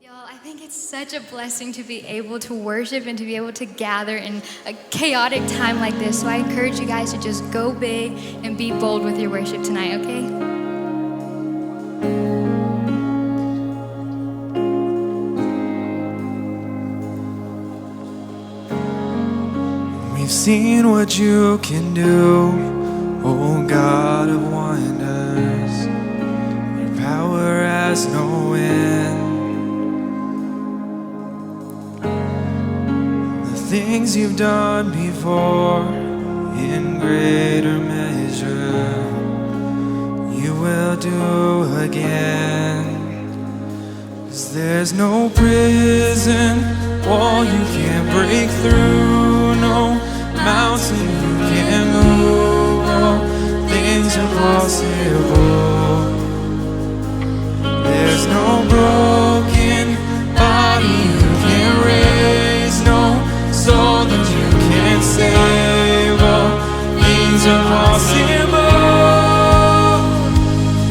Y'all, I think it's such a blessing to be able to worship and to be able to gather in a chaotic time like this. So I encourage you guys to just go big and be bold with your worship tonight, okay? We've seen what you can do, oh God of wonders. Your power has no end. The things you've done before, in greater measure, you will do again. 'Cause there's no prison wall you can't break through, no mountain you can't move. All things are possible. There's no broken body you can't raise, no soul that you can't save. All things are possible.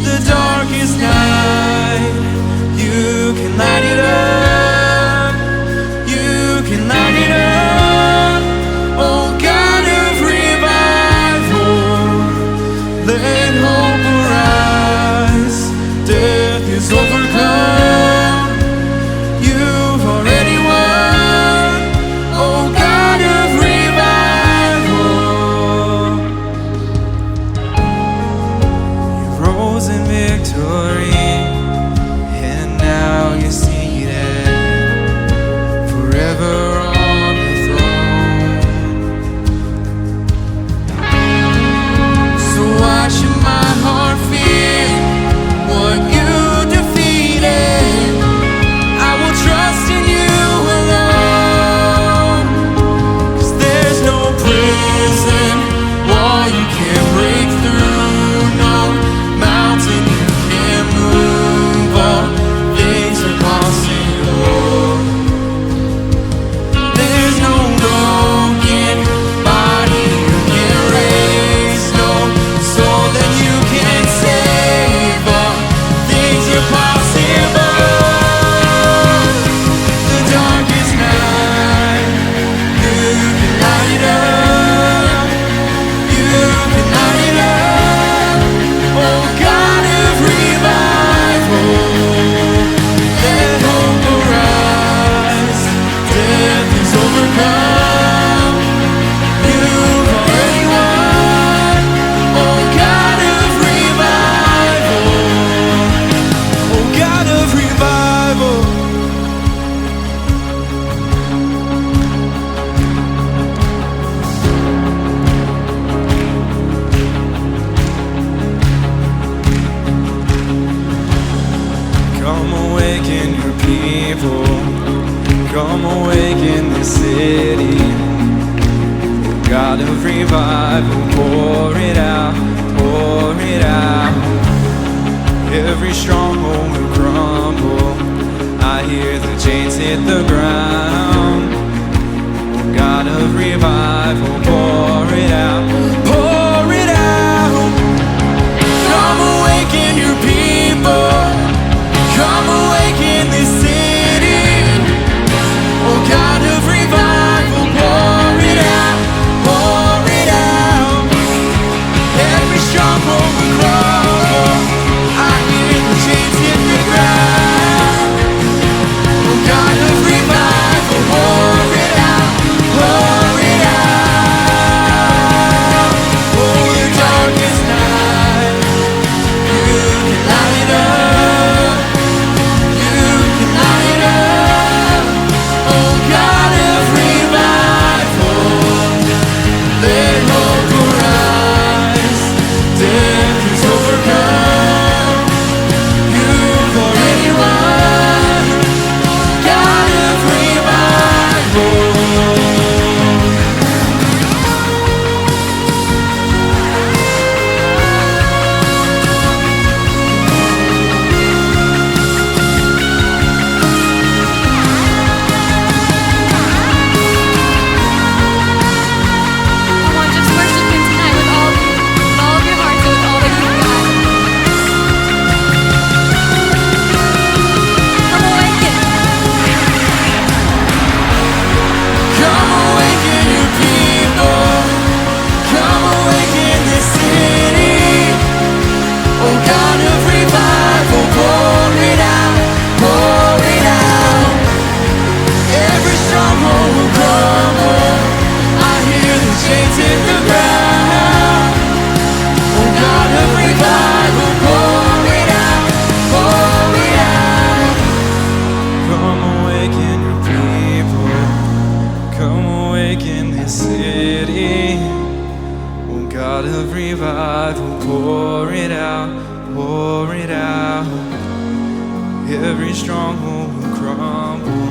The darkest night, you can light it up. You can light it up. Oh God of revival, let hope arise. Death is overcome. You've already won. Oh God of revival, you rose in victory, and now you're seated forever on the throne. So why should my heart fear what you defeated? I will trust in you alone. 'Cause there's no prison wall you can't break through, no mountain you can't move. All things are possible. There's no broken body you can't raise, no soul that you can't save. All things are possible. The darkest night, you can light it up. You can light it up. Oh God of revival, let hope arise. Death is overcome. You've already won. Oh God of revival. Oh God of revival. Come awaken your people. Come awaken the city. God of revival, pour it out, pour it out. Every stronghold will crumble. I hear the chains hit the ground. God of revival, pour it out, pour it out. Come awaken your people. Come awaken this city. Oh God of revival, pour it out, pour it out. Every stronghold will crumble. I hear the chains hit the ground. Oh God of revival, God of revival, pour it out, pour it out. Every stronghold will crumble.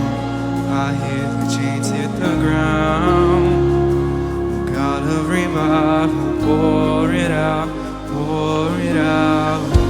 I hear the chains hit the ground. God of revival, pour it out, pour it out.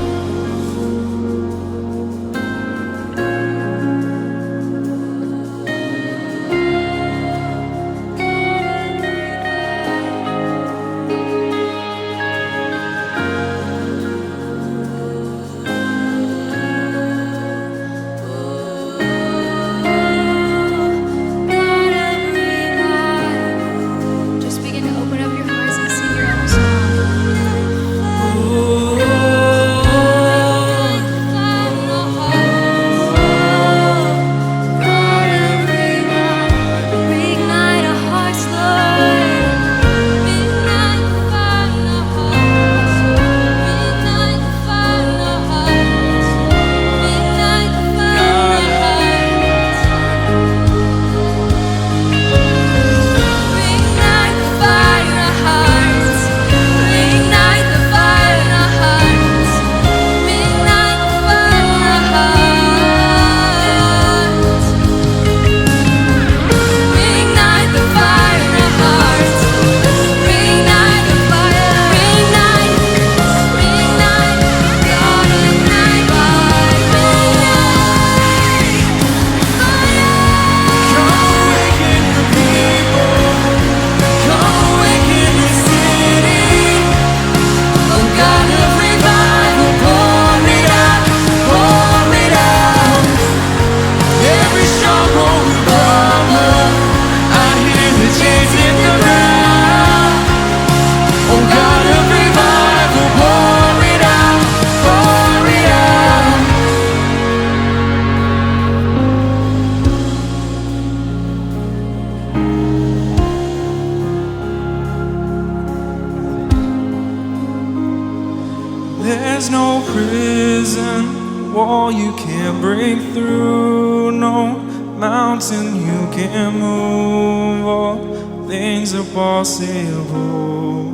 There's no prison wall you can't break through, no mountain you can't move. All things are possible.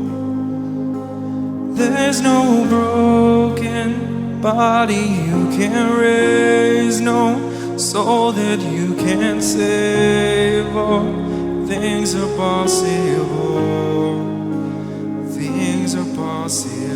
There's no broken body you can't raise, no soul that you can't save. All things are possible. Things are possible.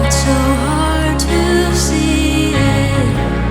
So hard to see it.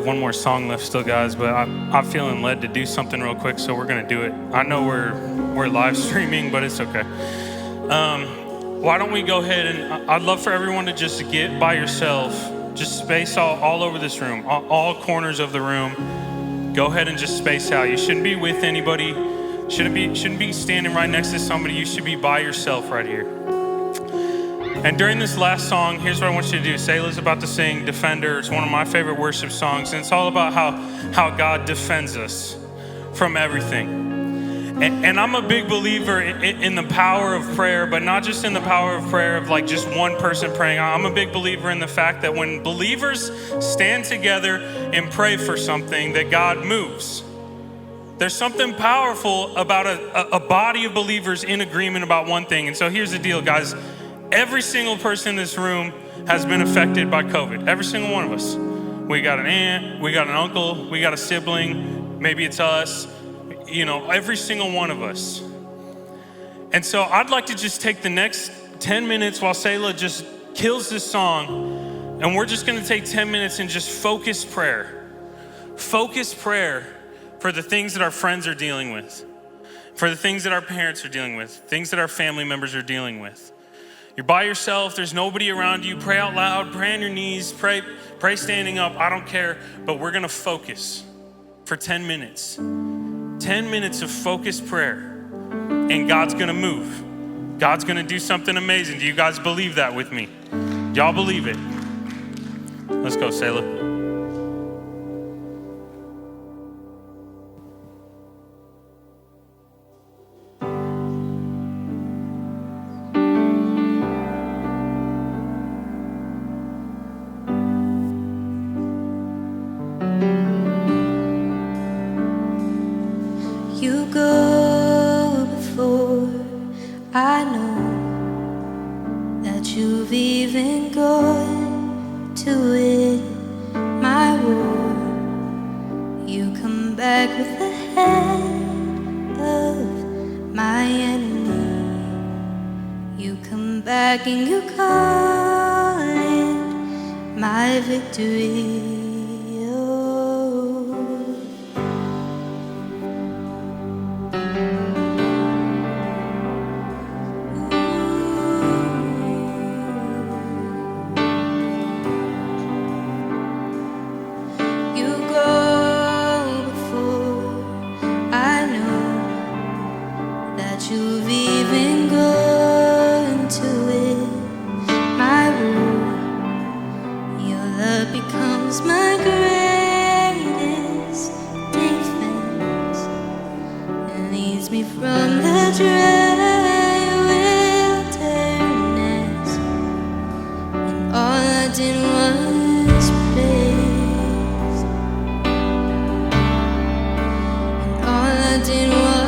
have one more song left still, guys, but I'm feeling led to do something real quick, so we're gonna do it. I know we're live streaming, but it's okay. Why don't we go ahead and I'd love for everyone to just get by yourself, just space all over this room, all corners of the room. Go ahead and just space out. You shouldn't be with anybody. Shouldn't be standing right next to somebody. You should be by yourself right here. And during this last song, here's what I want you to do. Selah's about to sing Defender. It's one of my favorite worship songs, and it's all about how God defends us from everything. And I'm a big believer in the power of prayer, but not just in the power of prayer of like just one person praying. I'm a big believer in the fact that when believers stand together and pray for something, that God moves. There's something powerful about a body of believers in agreement about one thing. And so here's the deal, guys. Every single person in this room has been affected by COVID. Every single one of us. We got an aunt, we got an uncle, we got a sibling, maybe it's us. You know, every single one of us. And so I'd like to just take the next 10 minutes while Selah just kills this song, and we're just gonna take 10 minutes and just focus prayer. Focus prayer for the things that our friends are dealing with, for the things that our parents are dealing with, things that our family members are dealing with. You're by yourself, there's nobody around you. Pray out loud, pray on your knees, pray standing up, I don't care, but we're gonna focus for 10 minutes. 10 minutes of focused prayer, and God's gonna move. God's gonna do something amazing. Do you guys believe that with me? Y'all believe it? Let's go, Selah. You go before, I know that you've even gone to win my war. You come back with the head of my enemy. You come back and you call it my victory. You've even gone to win my war. Your love becomes my greatest defense and leads me from the dry wilderness. And all I did was praise. And all I did was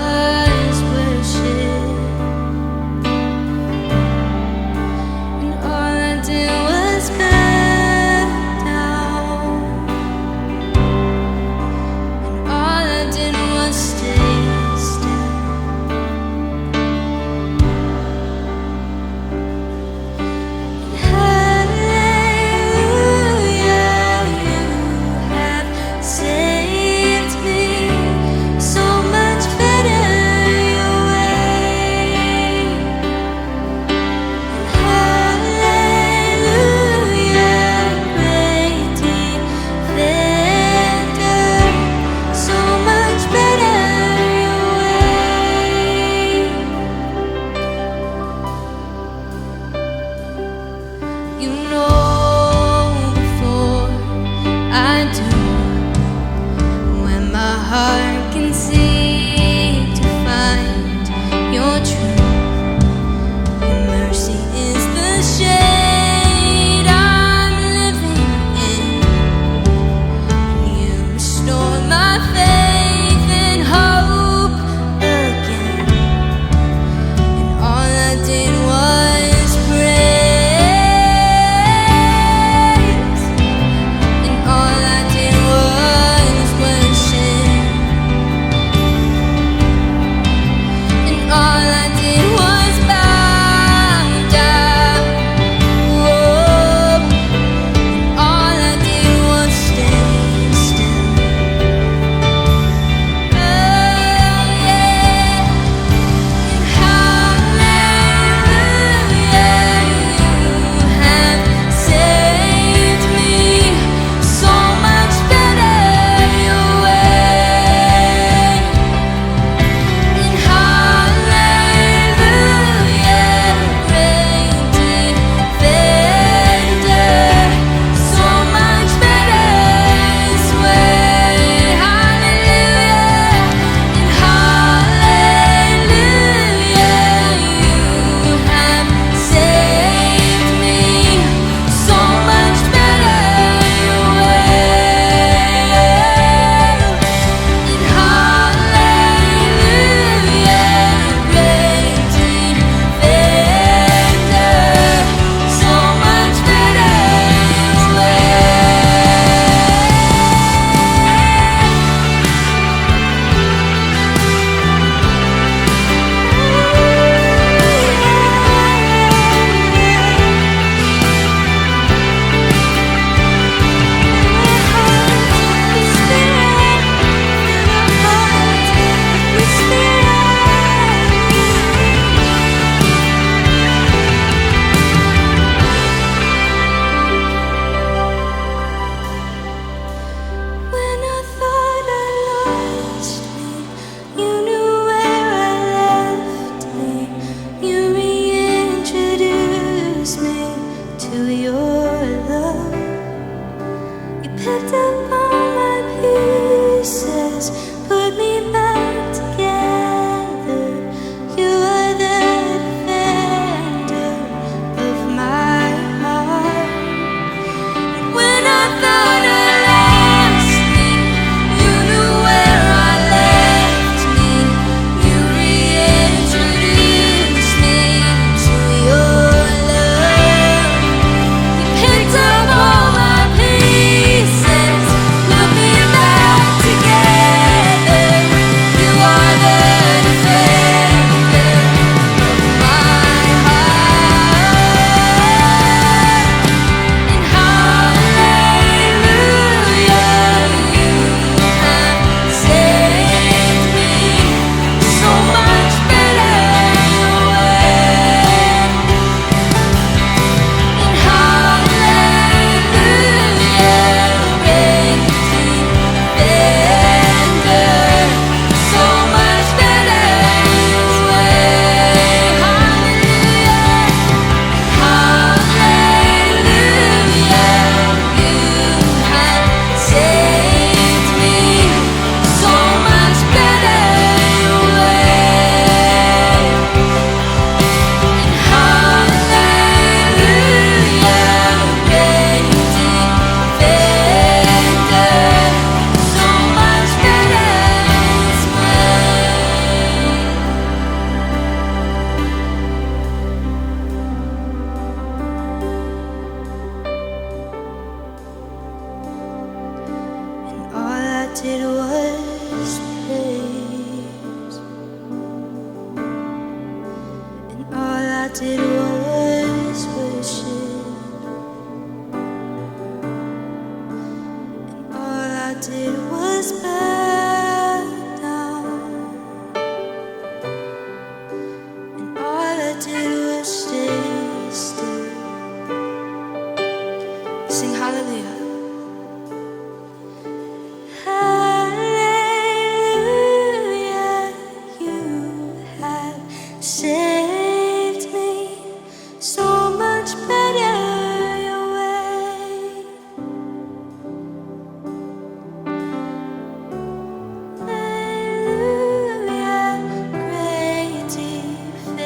did was worship. And all I did was bow down. And all I did was stay still. Sing hallelujah. Hallelujah, you have saved me so much better your way. Hallelujah, great defender,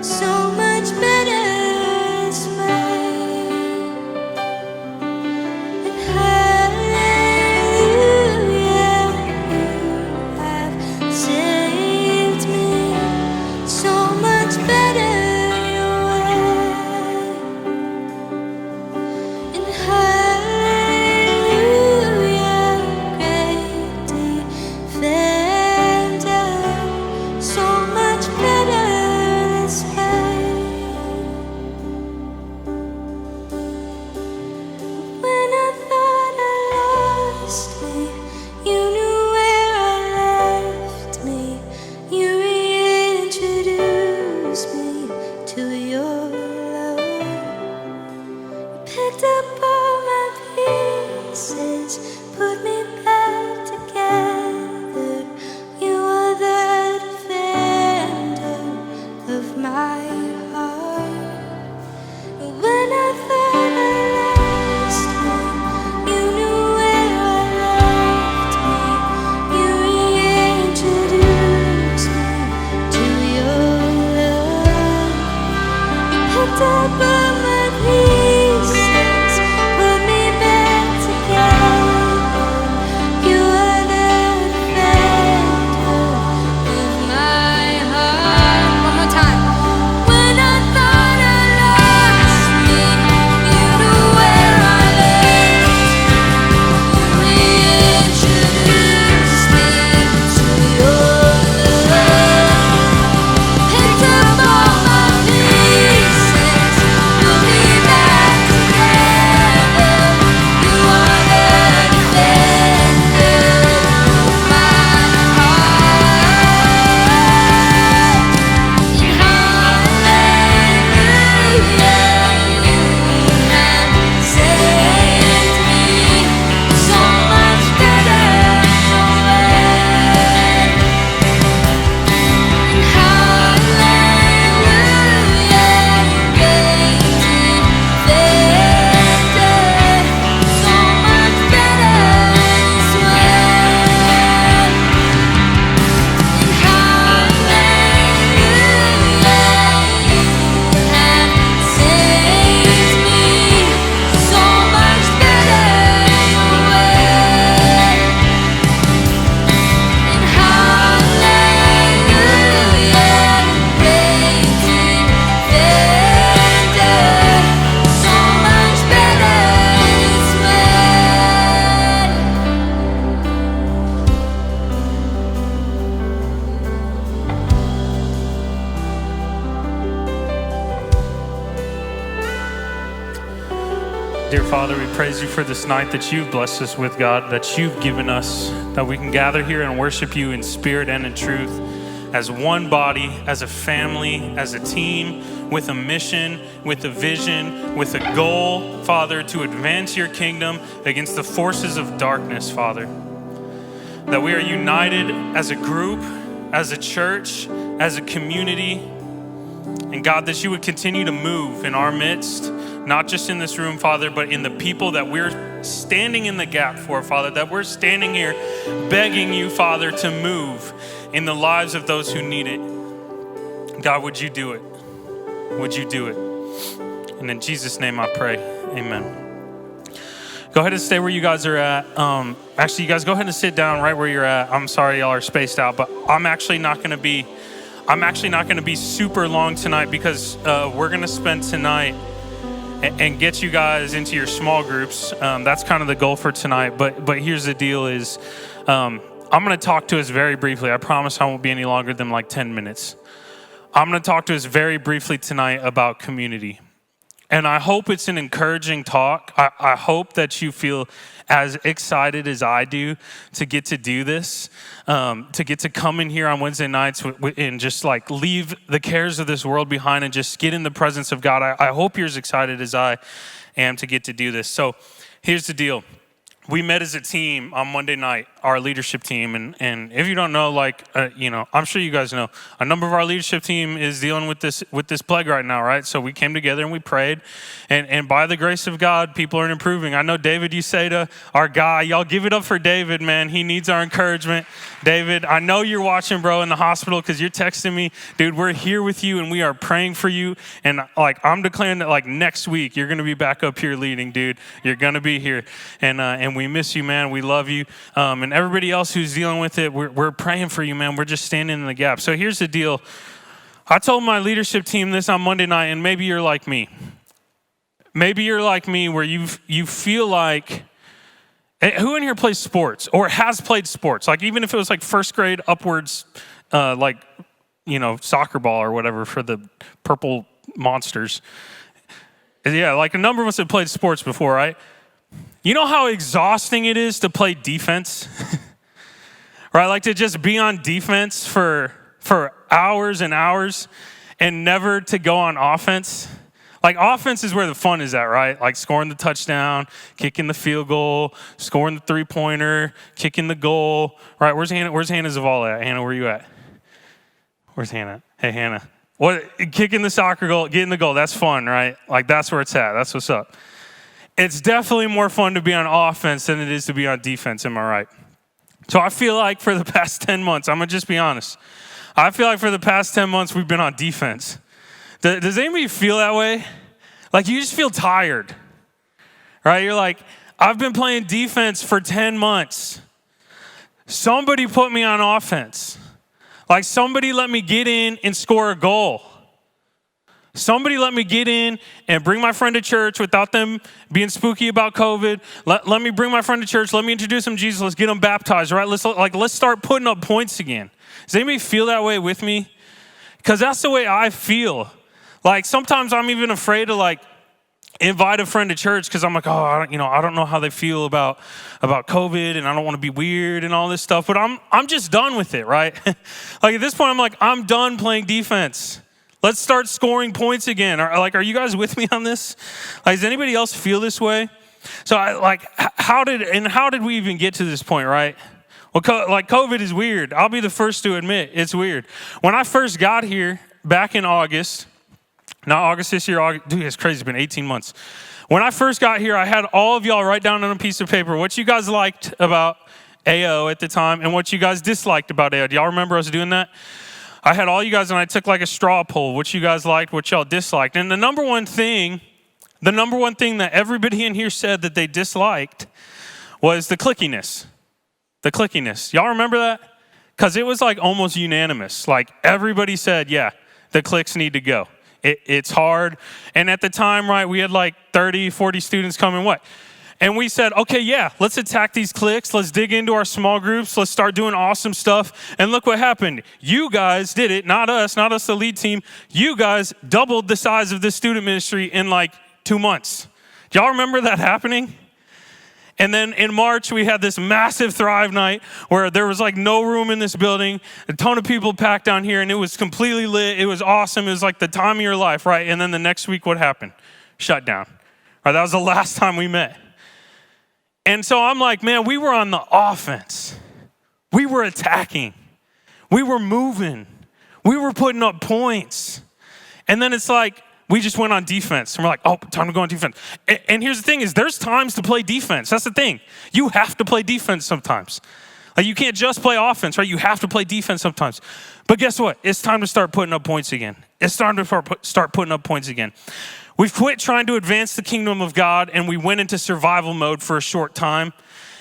so much better this way. And hallelujah, you have saved me so much better your way. And hallelujah, great defender, so much better this way. When I thought I lost me, you knew where I left me. You reintroduced me to your love. You picked up all my pieces, put me back together. You are the defender of my heart. When I thought I lost me, you knew where I left me. You reintroduced me to your love. You picked up all my pieces, put me back together. You are the defender of my heart. One more time. When I thought I lost me, you knew where I left. You reintroduced me to your love. Picked up all my pieces, put me back together. You are the defender of my heart. And hallelujah, you have saved me so much better your way. And hallelujah, great defender, so much better this way. And hallelujah, you have saved me so much better your way. And hallelujah, great defender, so much better this Dear Father, we praise you for this night that you've blessed us with, God, that you've given us, that we can gather here and worship you in spirit and in truth as one body, as a family, as a team, with a mission, with a vision, with a goal, Father, to advance your kingdom against the forces of darkness, Father. That we are united as a group, as a church, as a community. And God, that you would continue to move in our midst, not just in this room, Father, but in the people that we're standing in the gap for, Father, that we're standing here begging you, Father, to move in the lives of those who need it. God, would you do it? Would you do it? And in Jesus' name I pray, amen. Go ahead and stay where you guys are at. Actually, you guys go ahead and sit down right where you're at. I'm sorry y'all are spaced out, but I'm actually not going to be super long tonight because we're going to spend tonight and get you guys into your small groups. That's kind of the goal for tonight. But here's the deal is I'm going to talk to us very briefly. I promise I won't be any longer than like 10 minutes. I'm going to talk to us very briefly tonight about community. And I hope it's an encouraging talk. I hope that you feel as excited as I do to get to do this, to get to come in here on Wednesday nights and just like leave the cares of this world behind and just get in the presence of God. I hope you're as excited as I am to get to do this. So here's the deal. We met as a team on Monday night, our leadership team. And if you don't know, I'm sure you guys know, a number of our leadership team is dealing with this plague right now, right? So we came together and we prayed. And by the grace of God, people are improving. I know, David, you say to our guy, y'all give it up for David, man. He needs our encouragement. David, I know you're watching, bro, in the hospital because you're texting me. Dude, we're here with you and we are praying for you. And I'm declaring that next week, you're going to be back up here leading, dude. You're going to be here. And we miss you, man. We love you. And everybody else who's dealing with it, we're praying for you, man. We're just standing in the gap. So here's the deal. I told my leadership team this on Monday night, and maybe you're like me. Maybe you're like me where you feel like, who in here plays sports or has played sports? Like even if it was like first grade upwards, soccer ball or whatever for the purple monsters. Yeah, like a number of us have played sports before, right? You know how exhausting it is to play defense? Right? Like to just be on defense for hours and hours and never to go on offense. Like offense is where the fun is at, right? Like scoring the touchdown, kicking the field goal, scoring the three-pointer, kicking the goal. Right? Where's Hannah? Where's Hannah Zavala at? Hannah, where are you at? Where's Hannah? Hey, Hannah. Kicking the soccer goal, getting the goal, that's fun, right? Like that's where it's at. That's what's up. It's definitely more fun to be on offense than it is to be on defense, am I right? So I feel like for the past 10 months, I'm going to just be honest. I feel like for the past 10 months, we've been on defense. Does anybody feel that way? Like you just feel tired, right? You're like, I've been playing defense for 10 months. Somebody put me on offense. Like somebody let me get in and score a goal. Somebody let me get in and bring my friend to church without them being spooky about COVID. Let me bring my friend to church. Let me introduce him to Jesus. Let's get them baptized, right? Let's start putting up points again. Does anybody feel that way with me? Because that's the way I feel. Like sometimes I'm even afraid to invite a friend to church because I'm like, oh, I don't know how they feel about COVID and I don't want to be weird and all this stuff. But I'm just done with it, right? Like at this point, I'm done playing defense. Let's start scoring points again. Are you guys with me on this? Does anybody else feel this way? So how did we even get to this point, right? Well, COVID is weird. I'll be the first to admit it's weird. When I first got here back in August, not August this year, dude, it's crazy, it's been 18 months. When I first got here, I had all of y'all write down on a piece of paper what you guys liked about AO at the time and what you guys disliked about AO. Do y'all remember us doing that? I had all you guys and I took a straw poll, what you guys liked, what y'all disliked. And the number one thing that everybody in here said that they disliked was the clickiness. The clickiness. Y'all remember that? Because it was almost unanimous. Everybody said, yeah, the clicks need to go. It's hard. And at the time, right, we had 30, 40 students coming, And we said, okay, yeah, let's attack these cliques. Let's dig into our small groups. Let's start doing awesome stuff. And look what happened. You guys did it, not us, the lead team. You guys doubled the size of this student ministry in 2 months. Do y'all remember that happening? And then in March, we had this massive Thrive night where there was no room in this building, a ton of people packed down here, and it was completely lit. It was awesome. It was the time of your life, right? And then the next week, what happened? Shut down. Right, that was the last time we met. And so I'm man, we were on the offense. We were attacking. We were moving. We were putting up points. And then it's we just went on defense. And we're oh, time to go on defense. And here's the thing is there's times to play defense. That's the thing. You have to play defense sometimes. You can't just play offense, right? You have to play defense sometimes. But guess what? It's time to start putting up points again. It's time to start putting up points again. We've quit trying to advance the kingdom of God and we went into survival mode for a short time.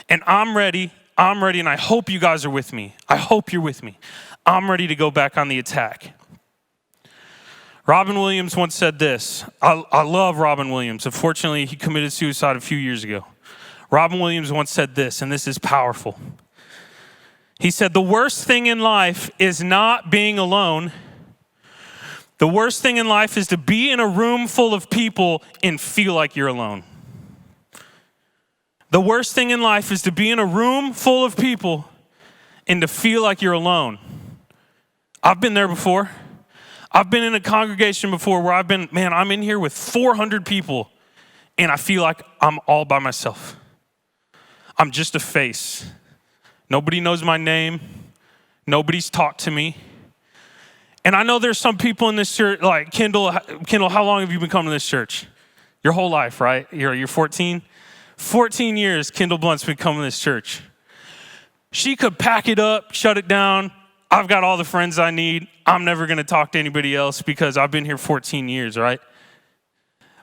And I'm ready, and I hope you guys are with me. I hope you're with me. I'm ready to go back on the attack. Robin Williams once said this. I love Robin Williams. Unfortunately, he committed suicide a few years ago. Robin Williams once said this, and this is powerful. He said, the worst thing in life is not being alone. The worst thing in life is to be in a room full of people and feel like you're alone. The worst thing in life is to be in a room full of people and to feel like you're alone. I've been there before. I've been in a congregation before where I'm in here with 400 people and I feel like I'm all by myself. I'm just a face. Nobody knows my name. Nobody's talked to me. And I know there's some people in this church, like Kendall, how long have you been coming to this church? Your whole life, right? You're 14? 14 years Kendall Blunt's been coming to this church. She could pack it up, shut it down. I've got all the friends I need. I'm never going to talk to anybody else because I've been here 14 years, right?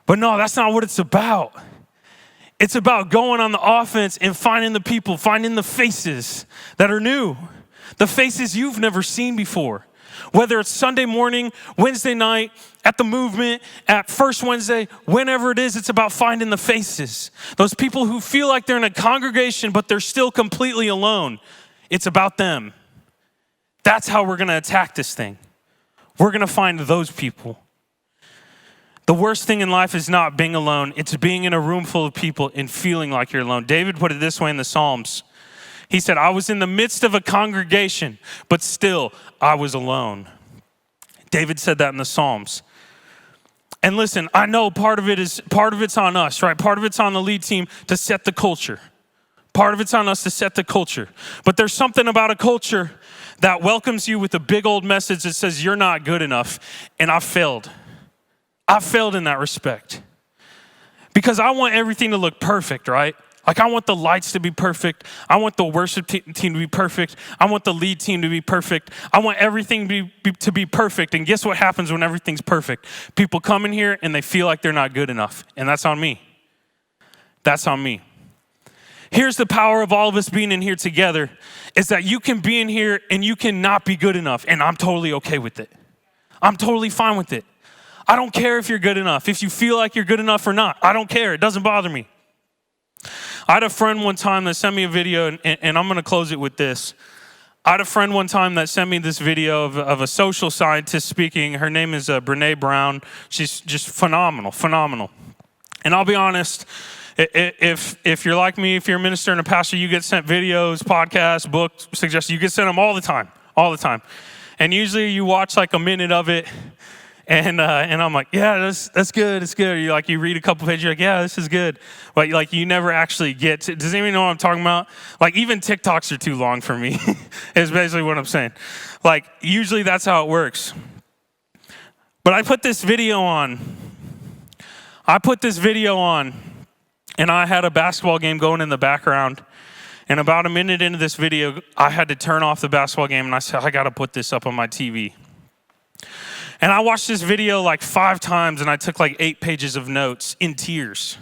But no, that's not what it's about. It's about going on the offense and finding the people, finding the faces that are new, the faces you've never seen before. Whether it's Sunday morning, Wednesday night, at the movement, at First Wednesday, whenever it is, it's about finding the faces. Those people who feel like they're in a congregation, but they're still completely alone. It's about them. That's how we're going to attack this thing. We're going to find those people. The worst thing in life is not being alone. It's being in a room full of people and feeling like you're alone. David put it this way in the Psalms. He said, I was in the midst of a congregation, but still I was alone. David said that in the Psalms. And listen, I know part of it's on us, right? Part of it's on the lead team to set the culture. Part of it's on us to set the culture. But there's something about a culture that welcomes you with a big old message that says you're not good enough. And I failed. I failed in that respect. Because I want everything to look perfect, right? Like I want the lights to be perfect. I want the worship team to be perfect. I want the lead team to be perfect. I want everything to be perfect. And guess what happens when everything's perfect? People come in here and they feel like they're not good enough. And that's on me. That's on me. Here's the power of all of us being in here together is that you can be in here and you can not be good enough. And I'm totally okay with it. I'm totally fine with it. I don't care if you're good enough. If you feel like you're good enough or not, I don't care. It doesn't bother me. I had a friend one time that sent me a video, and I'm going to close it with this. I had a friend one time that sent me this video of a social scientist speaking. Her name is Brené Brown. She's just phenomenal. And I'll be honest, if you're like me, if you're a minister and a pastor, you get sent videos, podcasts, books, suggestions. You get sent them all the time. And usually you watch like a minute of it, and I'm like, yeah, that's good, it's good. You read a couple pages, you're like, yeah, this is good. But like you never actually get to, does anyone know what I'm talking about? Like even TikToks are too long for me, is basically what I'm saying. Like usually that's how it works. But I put this video on, and I had a basketball game going in the background. And about a minute into this video, I had to turn off the basketball game, and I said, I got to put this up on my TV. And I watched this video like 5 times, and I took like 8 pages of notes in tears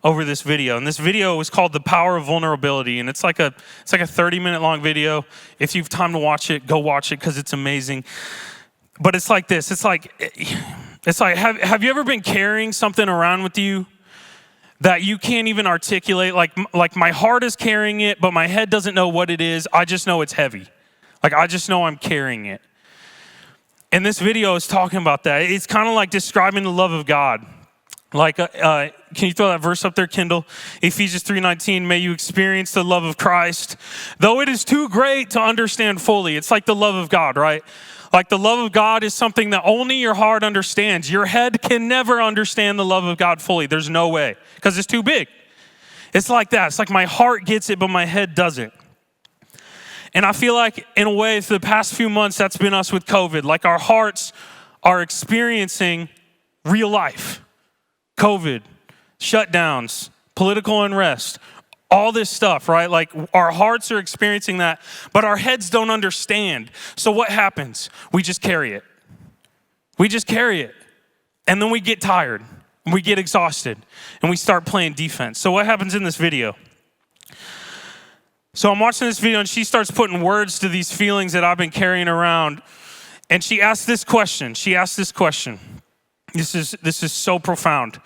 over this video. And this video was called The Power of Vulnerability, and it's like a 30-minute long video. If you have time to watch it, go watch it because it's amazing. But it's like this. It's like have you ever been carrying something around with you that you can't even articulate? Like my heart is carrying it, but my head doesn't know what it is. I just know it's heavy. Like, I just know I'm carrying it. And this video is talking about that. It's kind of like describing the love of God. Like, can you throw that verse up there, Kendall? Ephesians 3:19, may you experience the love of Christ, though it is too great to understand fully. It's like the love of God, right? Like the love of God is something that only your heart understands. Your head can never understand the love of God fully. There's no way, because it's too big. It's like that. It's like my heart gets it, but my head doesn't. And I feel like, in a way, for the past few months, that's been us with COVID. Like our hearts are experiencing real life. COVID, shutdowns, political unrest, all this stuff, right? Like our hearts are experiencing that, but our heads don't understand. So what happens? We just carry it. And then we get tired, and we get exhausted, and we start playing defense. So what happens in this video? So I'm watching this video, and she starts putting words to these feelings that I've been carrying around. And she asked this question. This is so profound.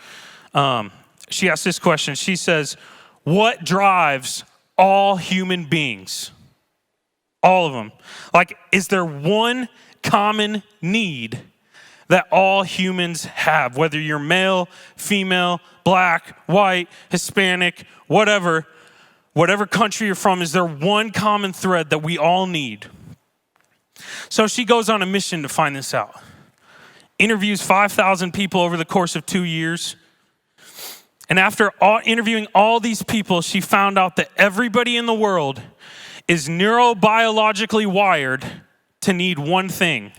She asked this question. She says, what drives all human beings? All of them. Like, is there one common need that all humans have, whether you're male, female, black, white, Hispanic, whatever country you're from, is there one common thread that we all need? So she goes on a mission to find this out. Interviews 5,000 people over the course of 2 years. And after interviewing all these people, she found out that everybody in the world is neurobiologically wired to need one thing.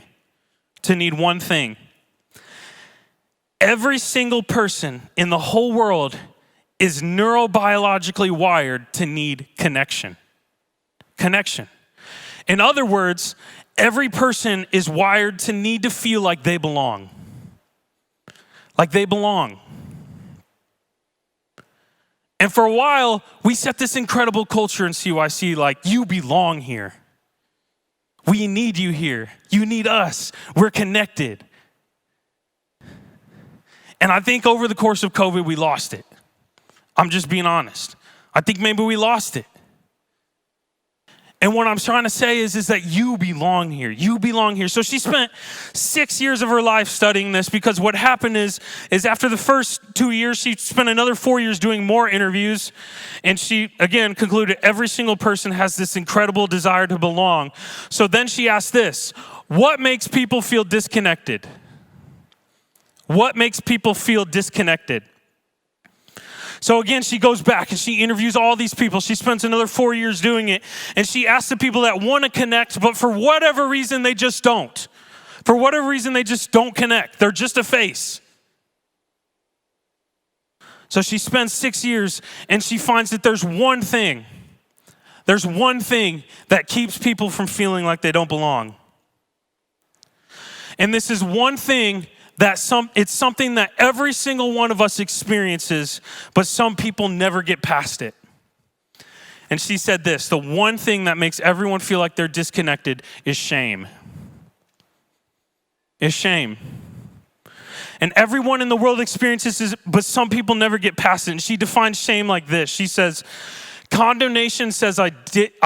Every single person in the whole world is neurobiologically wired to need connection. Connection. In other words, every person is wired to need to feel like they belong. Like they belong. And for a while, we set this incredible culture in CYC, like, you belong here. We need you here. You need us. We're connected. And I think over the course of COVID, we lost it. I'm just being honest. I think maybe we lost it. And what I'm trying to say is that you belong here. You belong here. So she spent 6 years of her life studying this, because what happened is after the first 2 years, she spent another 4 years doing more interviews. And she, again, concluded every single person has this incredible desire to belong. So then she asked this: what makes people feel disconnected? What makes people feel disconnected? So again, she goes back and she interviews all these people. She spends another 4 years doing it. And she asks the people that want to connect, but for whatever reason, they just don't. For whatever reason, they just don't connect. They're just a face. So she spends 6 years and she finds that there's one thing. There's one thing that keeps people from feeling like they don't belong. And this is one thing it's something that every single one of us experiences, but some people never get past it. And she said this: the one thing that makes everyone feel like they're disconnected is shame. Is shame. And everyone in the world experiences this, but some people never get past it. And she defines shame like this. She says, condemnation says I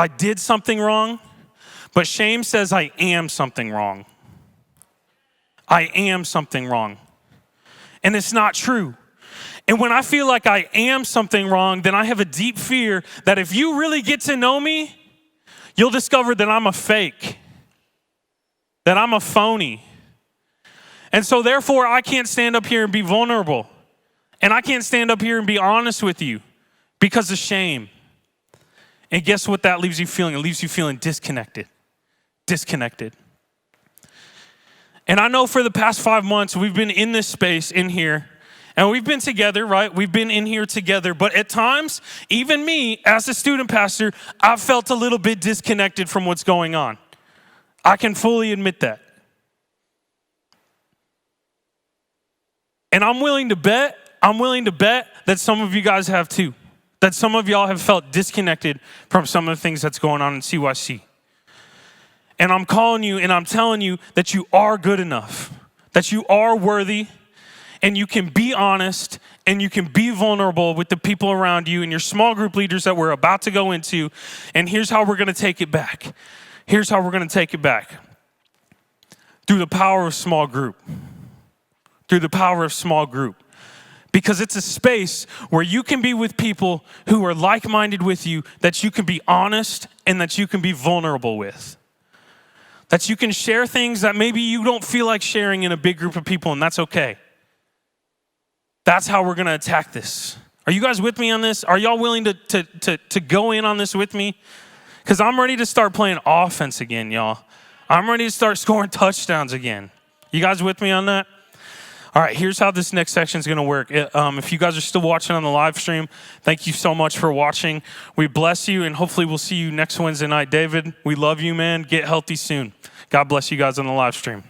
did something wrong, but shame says I am something wrong. I am something wrong. And it's not true. And when I feel like I am something wrong, then I have a deep fear that if you really get to know me, you'll discover that I'm a fake, that I'm a phony. And so therefore, I can't stand up here and be vulnerable. And I can't stand up here and be honest with you because of shame. And guess what that leaves you feeling? It leaves you feeling disconnected. Disconnected. And I know for the past 5 months, we've been in this space in here, and we've been together, right? We've been in here together. But at times, even me, as a student pastor, I've felt a little bit disconnected from what's going on. I can fully admit that. And I'm willing to bet that some of you guys have too. That some of y'all have felt disconnected from some of the things that's going on in CYC. And I'm calling you and I'm telling you that you are good enough, that you are worthy, and you can be honest and you can be vulnerable with the people around you and your small group leaders that we're about to go into. And here's how we're going to take it back. Here's how we're going to take it back. Through the power of small group. Through the power of small group. Because it's a space where you can be with people who are like-minded with you, that you can be honest and that you can be vulnerable with. That you can share things that maybe you don't feel like sharing in a big group of people, and that's okay. That's how we're gonna attack this. Are you guys with me on this? Are y'all willing to go in on this with me? Because I'm ready to start playing offense again, y'all. I'm ready to start scoring touchdowns again. You guys with me on that? All right, here's how this next section is going to work. If you guys are still watching on the live stream, thank you so much for watching. We bless you, and hopefully we'll see you next Wednesday night. David, we love you, man. Get healthy soon. God bless you guys on the live stream.